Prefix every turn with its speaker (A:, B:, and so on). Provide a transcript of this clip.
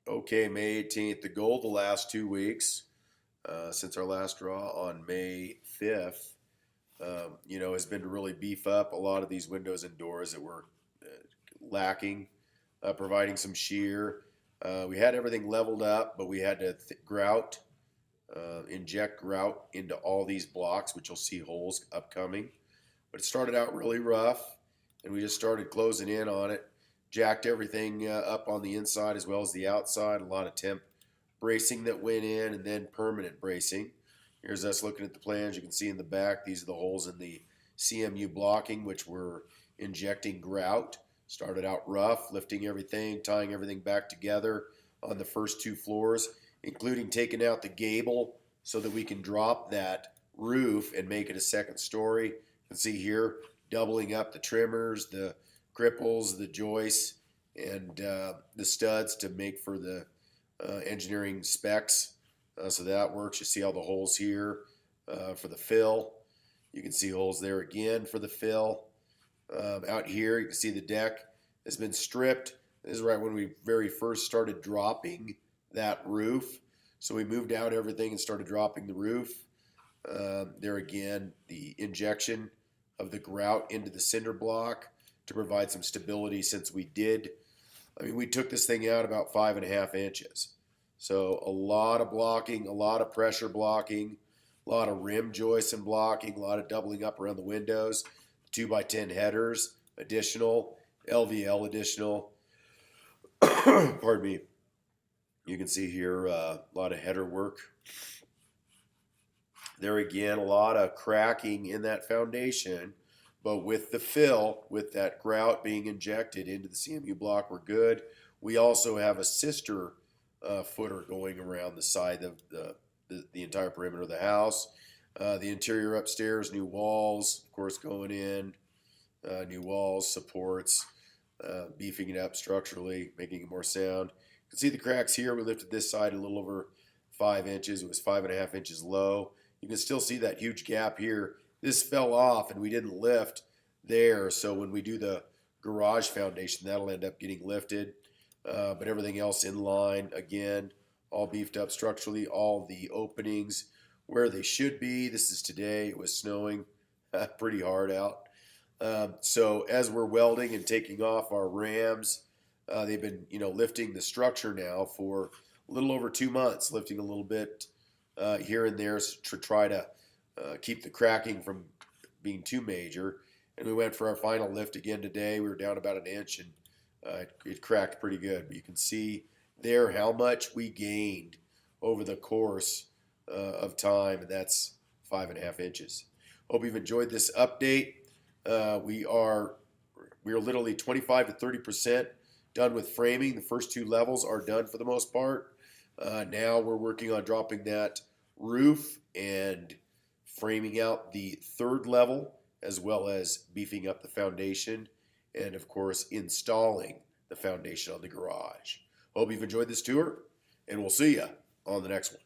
A: Okay, May 18th. The goal the last 2 weeks, since our last draw on May 5th, has been to really beef up a lot of these windows and doors that were lacking, providing some shear. We had everything leveled up, but we had to grout, inject grout into all these blocks, which you'll see holes upcoming. But it started out really rough, and we just started closing in on it. Jacked everything up on the inside as well as the outside. A lot of temp bracing that went in, and then permanent bracing. Here's us looking at the plans. You can see in the back, these are the holes in the CMU blocking, which we're injecting grout. Started out rough, lifting everything, tying everything back together on the first two floors, including taking out the gable so that we can drop that roof and make it a second story. You can see here, doubling up the trimmers, the cripples, the joists, and the studs to make for the engineering specs. So that works. You see all the holes here for the fill. You can see holes there again for the fill. Out here, you can see the deck has been stripped. This is right when we very first started dropping that roof. So we moved out everything and started dropping the roof. There again, the injection of the grout into the cinder block to provide some stability, since we took this thing out about 5.5 inches. So a lot of blocking, a lot of pressure blocking, a lot of rim joists and blocking, a lot of doubling up around the windows, 2x10 headers, additional, LVL additional. Pardon me. You can see here a lot of header work. There again, a lot of cracking in that foundation, but with the fill, with that grout being injected into the CMU block, we're good. We also have a sister footer going around the side of the entire perimeter of the house. The interior upstairs, new walls, of course, going in, new walls, supports, beefing it up structurally, making it more sound. You can see the cracks here. We lifted this side a little over 5 inches. It was 5.5 inches low. You can still see that huge gap here. This fell off and we didn't lift there. So when we do the garage foundation, that'll end up getting lifted. But everything else in line, again, all beefed up structurally, all the openings where they should be. This is today. It was snowing pretty hard out. So as we're welding and taking off our rams, they've been, lifting the structure now for a little over 2 months, lifting a little bit here and there to try to keep the cracking from being too major. And we went for our final lift again today. We were down about an inch, and it cracked pretty good. But you can see there how much we gained over the course of time, and that's 5.5 inches. Hope you've enjoyed this update. We are literally 25 to 30% done with framing. The first two levels are done for the most part. Now we're working on dropping that roof and framing out the third level, as well as beefing up the foundation, and of course installing the foundation on the garage. Hope you've enjoyed this tour, and we'll see you on the next one.